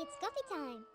It's coffee time!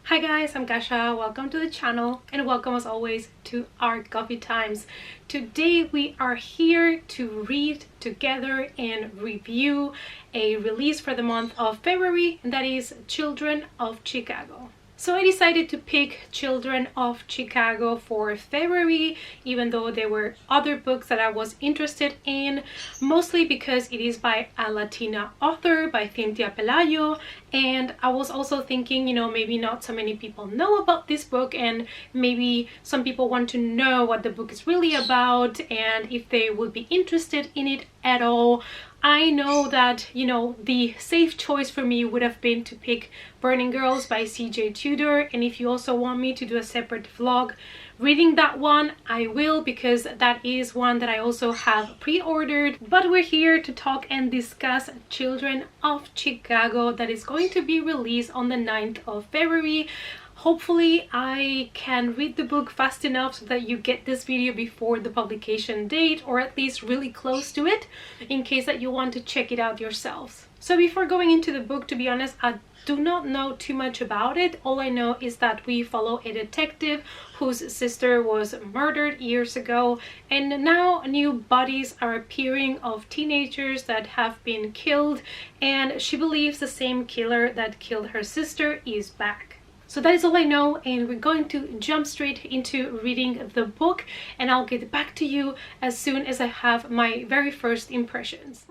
Hi guys, I'm Kasha. Welcome to the channel and welcome as always to our coffee times. Today we are here to read together and review a release for the month of February, and that is Children of Chicago. So I decided to pick Children of Chicago for February, even though there were other books that I was interested in, mostly because it is by a Latina author, by CYNTHIA Pelayo, and I was also thinking, maybe not so many people know about this book, and maybe some people want to know what the book is really about and if they would be interested in it at all. I know that, the safe choice for me would have been to pick Burning Girls by CJ Tudor, and if you also want me to do a separate vlog reading that one, I will, because that is one that I also have pre-ordered. But we're here to talk and discuss Children of Chicago, that is going to be released on the 9th of February. Hopefully I can read the book fast enough so that you get this video before the publication date, or at least really close to it, in case that you want to check it out yourselves. So before going into the book, to be honest, I do not know too much about it. All I know is that we follow a detective whose sister was murdered years ago, and now new bodies are appearing of teenagers that have been killed, and she believes the same killer that killed her sister is back. So that is all I know, and we're going to jump straight into reading the book, and I'll get back to you as soon as I have my very first impressions.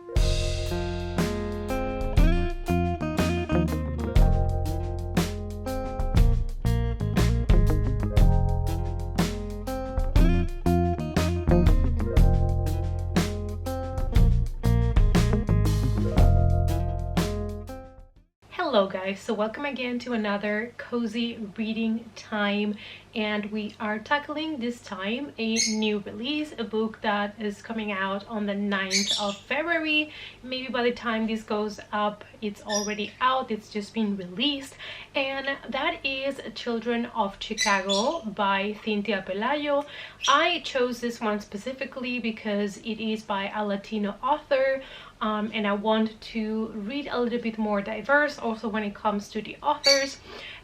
Hello guys, so welcome again to another cozy reading time, and we are tackling this time a new release, a book that is coming out on the 9th of February. Maybe by the time this goes up it's already out, it's just been released, and that is Children of Chicago by CYNTHIA Pelayo. I chose this one specifically because it is by a Latino author, and I want to read a little bit more diverse also when it comes to the authors,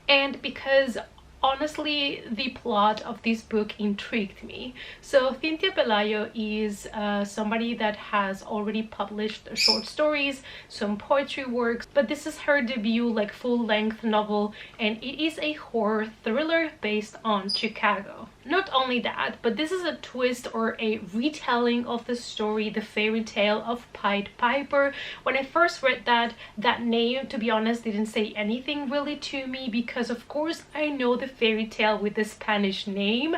and because honestly the plot of this book intrigued me. So CYNTHIA Pelayo is somebody that has already published short stories, some poetry works, but this is her debut like full-length novel, and it is a horror thriller based on Chicago. Not only that, but this is a twist or a retelling of the story, the fairy tale of Pied Piper. When I first read that name, to be honest, didn't say anything really to me, because of course I know the fairy tale with the Spanish name,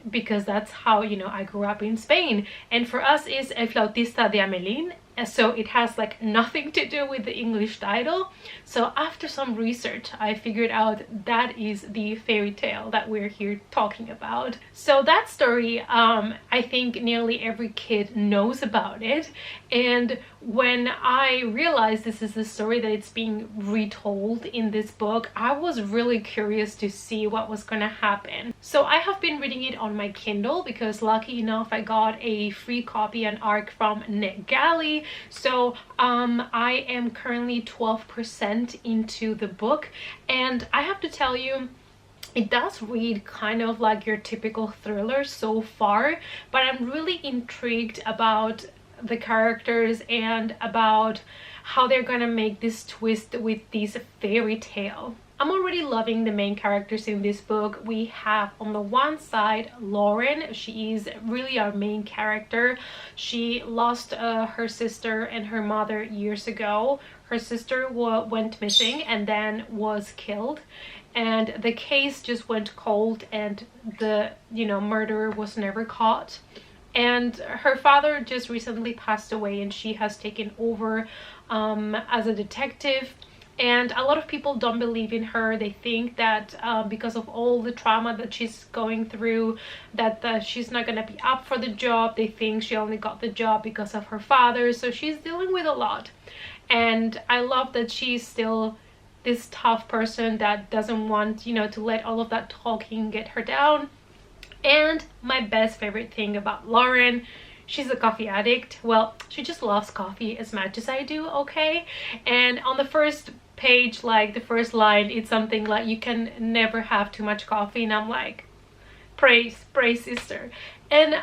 because that's how, I grew up in Spain, and for us is El Flautista de Amelín. So it has like nothing to do with the English title. So after some research I figured out that is the fairy tale that we're here talking about. So that story, I think nearly every kid knows about it, and when I realized this is the story that it's being retold in this book, I was really curious to see what was gonna happen. So I have been reading it on my Kindle because lucky enough I got a free copy and ARC from NetGalley. So I am currently 12% into the book, and I have to tell you, it does read kind of like your typical thriller so far, but I'm really intrigued about the characters and about how they're gonna make this twist with this fairy tale. I'm already loving the main characters in this book. We have on the one side Lauren. She is really our main character. She lost her sister and her mother years ago. Her sister went missing and then was killed, and the case just went cold, and the murderer was never caught. And her father just recently passed away, and she has taken over as a detective. And a lot of people don't believe in her. They think that because of all the trauma that she's going through, that she's not gonna be up for the job. They think she only got the job because of her father. So she's dealing with a lot. And I love that she's still this tough person that doesn't want, to let all of that talking get her down. And my best favorite thing about Lauren, she's a coffee addict. Well, she just loves coffee as much as I do, okay? And on the first page, like the first line, it's something like, you can never have too much coffee, and I'm like, praise sister. And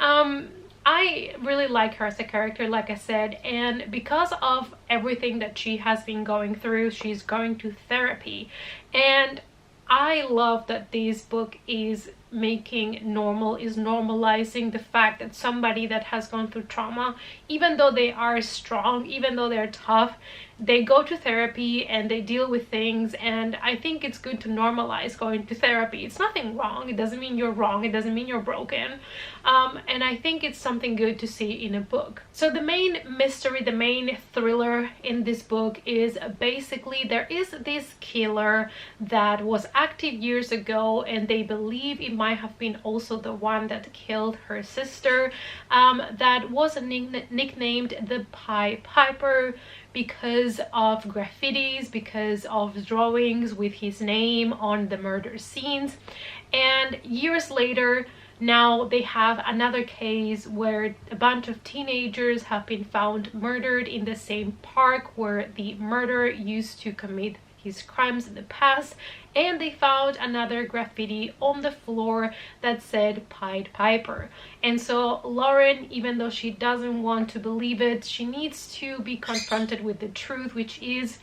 I really like her as a character, like I said, and because of everything that she has been going through, she's going to therapy. And I love that this book is normalizing the fact that somebody that has gone through trauma, even though they are strong, even though they're tough, they go to therapy and they deal with things. And I think it's good to normalize going to therapy. It's nothing wrong. It doesn't mean you're wrong. It doesn't mean you're broken. And I think it's something good to see in a book. So the main mystery, the main thriller in this book is basically, there is this killer that was active years ago, and they believe it might have been also the one that killed her sister, that was nicknamed the Pied Piper, because of graffitis, because of drawings with his name on the murder scenes. And years later, now they have another case where a bunch of teenagers have been found murdered in the same park where the murderer used to commit his crimes in the past, and they found another graffiti on the floor that said Pied Piper. And so Lauren, even though she doesn't want to believe it, she needs to be confronted with the truth, which is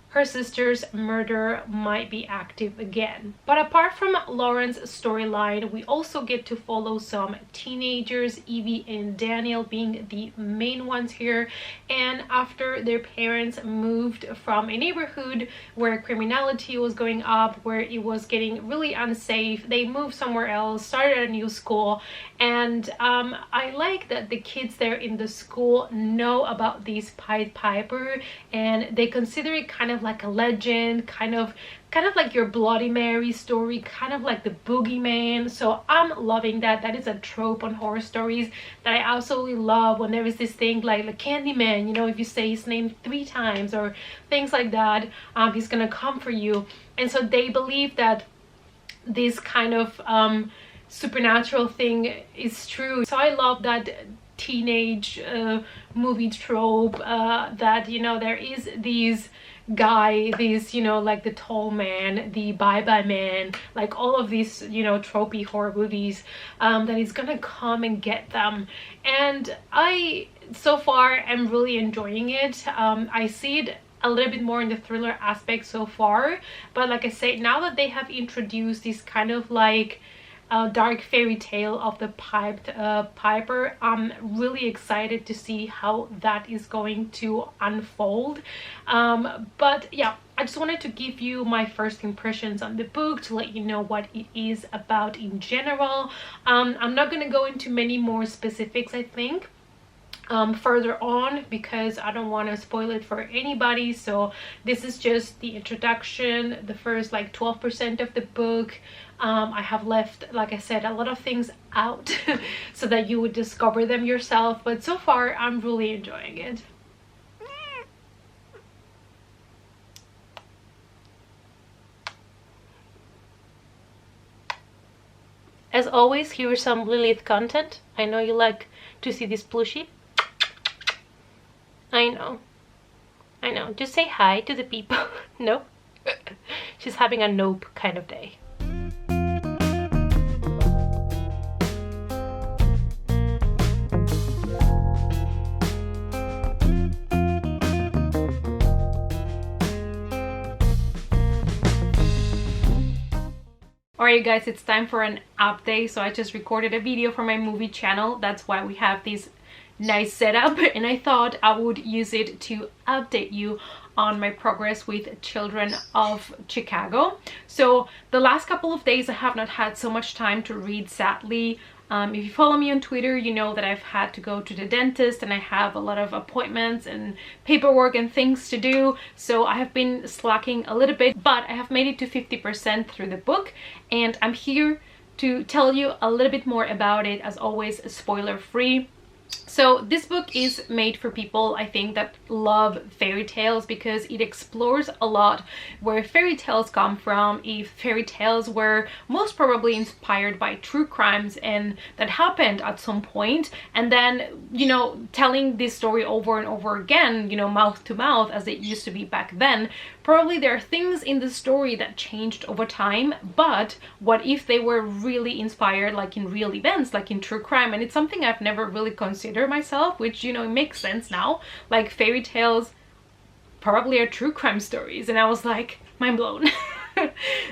her sister's murder might be active again. But apart from Lauren's storyline, we also get to follow some teenagers, Evie and Daniel being the main ones here. And after their parents moved from a neighborhood where criminality was going up, where it was getting really unsafe, they moved somewhere else, started a new school. And I like that the kids there in the school know about these Pied Piper, and they consider it kind of like a legend, kind of like your Bloody Mary story, kind of like the boogeyman. So I'm loving that. That is a trope on horror stories that I absolutely love, when there is this thing like Candyman, you know, if you say his name 3 times or things like that, he's gonna come for you. And so they believe that this kind of supernatural thing is true. So I love that teenage movie trope, that, you know, there is these guy, these, you know, like the tall man, the bye-bye man, like all of these, you know, tropey horror movies, that is gonna come and get them. And I, so far, am really enjoying it. I see it a little bit more in the thriller aspect so far, but like I say, now that they have introduced this kind of like dark fairy tale of the Piper, I'm really excited to see how that is going to unfold. But yeah, I just wanted to give you my first impressions on the book, to let you know what it is about in general. I'm not going to go into many more specifics, I think, further on, because I don't want to spoil it for anybody. So this is just the introduction, the first like 12% of the book. I have left, like I said, a lot of things out so that you would discover them yourself, but so far I'm really enjoying it. As always, here is some Lilith content. I know you like to see this plushie. I know. Just say hi to the people. No? She's having a nope kind of day. Alright you guys, it's time for an update. So I just recorded a video for my movie channel. That's why we have this nice setup, and I thought I would use it to update you on my progress with Children of Chicago. So the last couple of days I have not had so much time to read, sadly. If you follow me on Twitter, you know that I've had to go to the dentist and I have a lot of appointments and paperwork and things to do. So I have been slacking a little bit, but I have made it to 50% through the book, and I'm here to tell you a little bit more about it, as always, spoiler free. So this book is made for people, I think, that love fairy tales, because it explores a lot where fairy tales come from, if fairy tales were most probably inspired by true crimes and that happened at some point, and then, you know, telling this story over and over again, you know, mouth to mouth as it used to be back then. Probably there are things in the story that changed over time, but what if they were really inspired like in real events, like in true crime? And it's something I've never really considered myself, which, you know, makes sense now. Like fairy tales probably are true crime stories, and I was like, mind blown.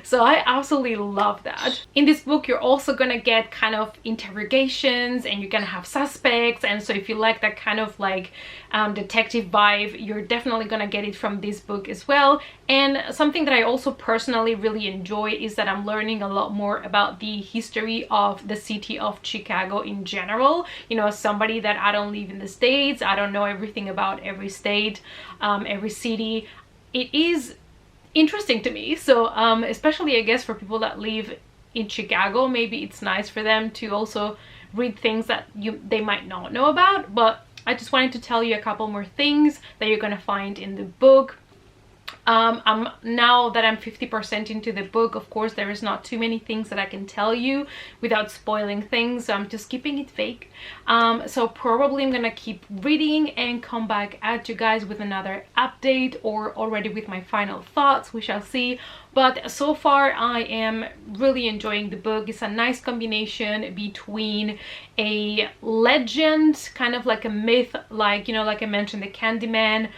So I absolutely love that. In this book, you're also gonna get kind of interrogations, and you're gonna have suspects, and so if you like that kind of like detective vibe, you're definitely gonna get it from this book as well. And something that I also personally really enjoy is that I'm learning a lot more about the history of the city of Chicago in general. You know, as somebody that I don't live in the States, I don't know everything about every state, every city. It is interesting to me, so especially I guess for people that live in Chicago, maybe it's nice for them to also read things that they might not know about. But I just wanted to tell you a couple more things that you're gonna find in the book. Now that I'm 50% into the book, of course there is not too many things that I can tell you without spoiling things, so I'm just keeping it fake. So probably I'm gonna keep reading and come back at you guys with another update, or already with my final thoughts, we shall see. But so far I am really enjoying the book. It's a nice combination between a legend, kind of like a myth, like, you know, like I mentioned, the Candyman,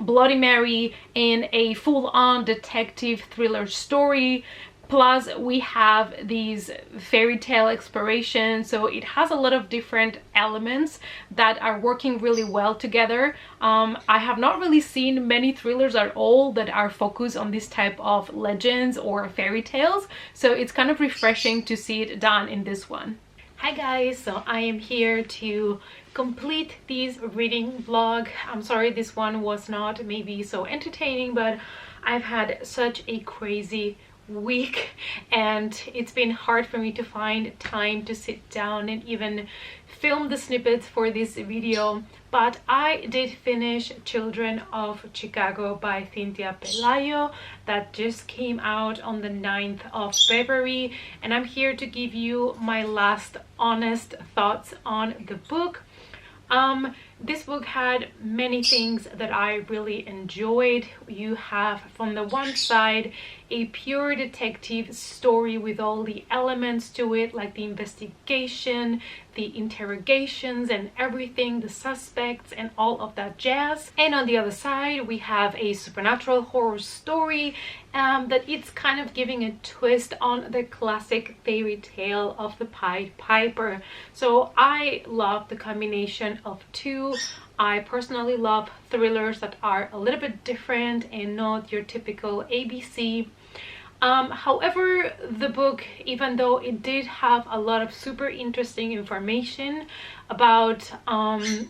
Bloody Mary, and a full-on detective thriller story. Plus we have these fairy tale explorations, so it has a lot of different elements that are working really well together. I have not really seen many thrillers at all that are focused on this type of legends or fairy tales, so it's kind of refreshing to see it done in this one. Hi guys, so I am here to complete this reading vlog. I'm sorry this one was not maybe so entertaining, but I've had such a crazy week and it's been hard for me to find time to sit down and even film the snippets for this video. But I did finish Children of Chicago by Cynthia Pelayo. That just came out on the 9th of February, and I'm here to give you my last honest thoughts on the book. This book had many things that I really enjoyed. You have, from the one side, a pure detective story with all the elements to it, like the investigation, the interrogations and everything, the suspects and all of that jazz. And on the other side, we have a supernatural horror story that it's kind of giving a twist on the classic fairy tale of the Pied Piper. So I love the combination of two. I personally love thrillers that are a little bit different and not your typical ABC. However, the book, even though it did have a lot of super interesting information about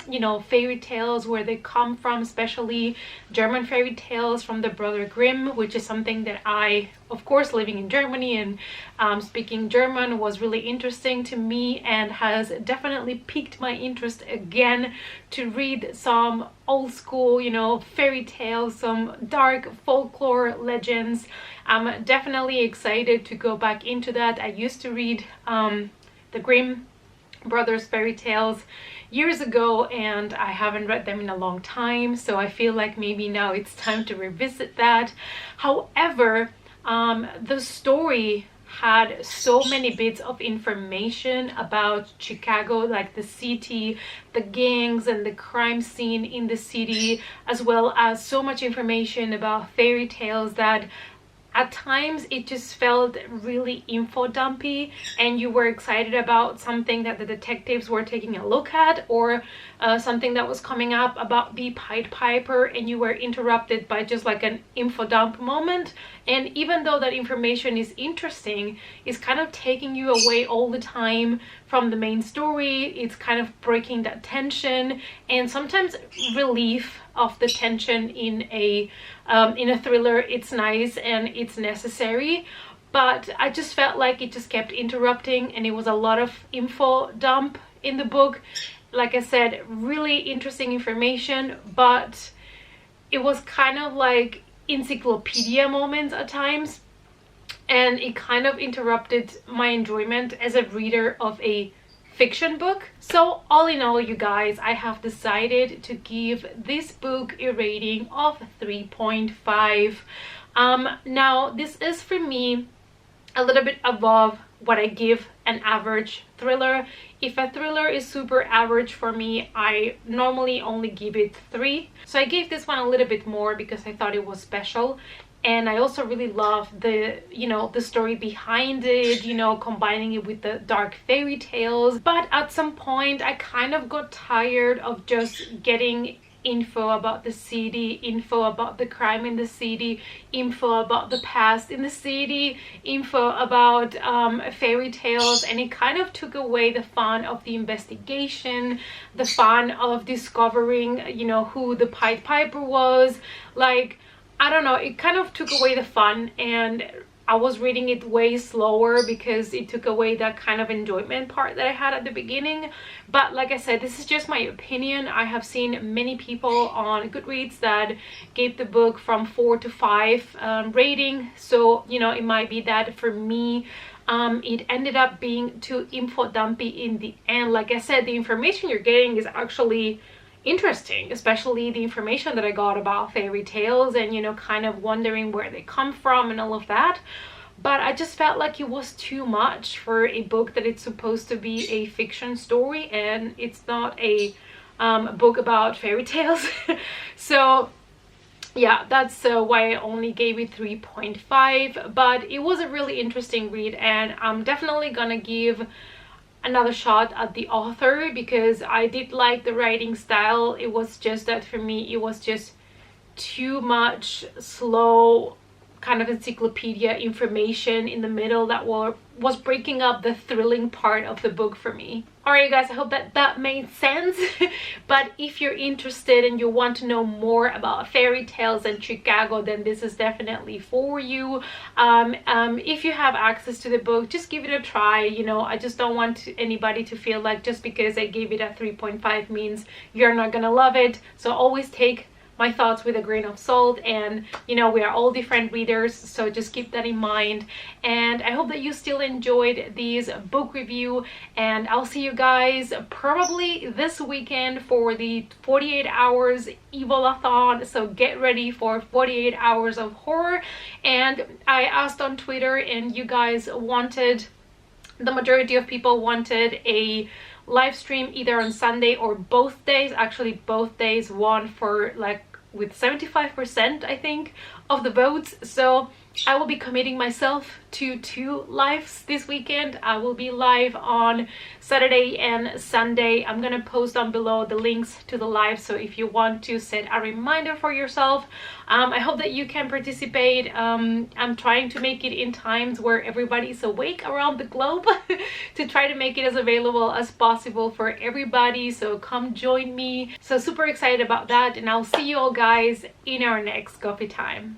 you know, fairy tales, where they come from, especially German fairy tales from the Brother Grimm, which is something that I, of course, living in Germany and speaking German, was really interesting to me and has definitely piqued my interest again to read some old school, you know, fairy tales, some dark folklore legends. I'm definitely excited to go back into that. I used to read the Grimm Brothers fairy tales years ago, and I haven't read them in a long time, so I feel like maybe now it's time to revisit that. However, the story had so many bits of information about Chicago, like the city, the gangs and the crime scene in the city, as well as so much information about fairy tales that at times it just felt really info dumpy, and you were excited about something that the detectives were taking a look at, or something that was coming up about the Pied Piper, and you were interrupted by just like an info dump moment. And even though that information is interesting, it's kind of taking you away all the time from the main story. It's kind of breaking that tension, and sometimes relief of the tension in a thriller, it's nice and it's necessary. But I just felt like it just kept interrupting, and it was a lot of info dump in the book, like I said, really interesting information, but it was kind of like encyclopedia moments at times, and it kind of interrupted my enjoyment as a reader of a fiction book. So all in all, you guys, I have decided to give this book a rating of 3.5. Now this is for me a little bit above what I give an average thriller. If a thriller is super average for me, I normally only give it 3. So I gave this one a little bit more because I thought it was special. And I also really love the, you know, the story behind it, you know, combining it with the dark fairy tales. But at some point, I kind of got tired of just getting info about the city, info about the crime in the city, info about the past in the city, info about fairy tales, and it kind of took away the fun of the investigation, the fun of discovering, you know, who the Pied Piper was. Like, I don't know, it kind of took away the fun, and I was reading it way slower because it took away that kind of enjoyment part that I had at the beginning. But like I said, this is just my opinion. I have seen many people on Goodreads that gave the book from 4 to 5 rating. So, you know, it might be that for me, it ended up being too info dumpy in the end. Like I said, the information you're getting is actually interesting, especially the information that I got about fairy tales and, you know, kind of wondering where they come from and all of that. But I just felt like it was too much for a book that it's supposed to be a fiction story, and it's not a book about fairy tales. So yeah, that's why I only gave it 3.5. But it was a really interesting read, and I'm definitely gonna give another shot at the author because I did like the writing style. It was just that for me, it was just too much slow kind of encyclopedia information in the middle that was breaking up the thrilling part of the book for me. Alright guys, I hope that made sense. But if you're interested and you want to know more about fairy tales and Chicago, then this is definitely for you. If you have access to the book, just give it a try. You know, I just don't want anybody to feel like just because I gave it a 3.5 means you're not gonna love it. So always take my thoughts with a grain of salt, and you know, we are all different readers, so just keep that in mind. And I hope that you still enjoyed this book review, and I'll see you guys probably this weekend for the 48 hours Evil-a-thon. So get ready for 48 hours of horror. And I asked on Twitter, and you guys wanted, the majority of people wanted a live stream either on Sunday or both days. Actually both days won for like with 75% I think of the votes. So I will be committing myself to 2 lives this weekend. I will be live on Saturday and Sunday. I'm gonna post down below the links to the live, so if you want to set a reminder for yourself, I hope that you can participate. I'm trying to make it in times where everybody's awake around the globe to try to make it as available as possible for everybody, so come join me. So super excited about that, and I'll see you all guys in our next coffee time.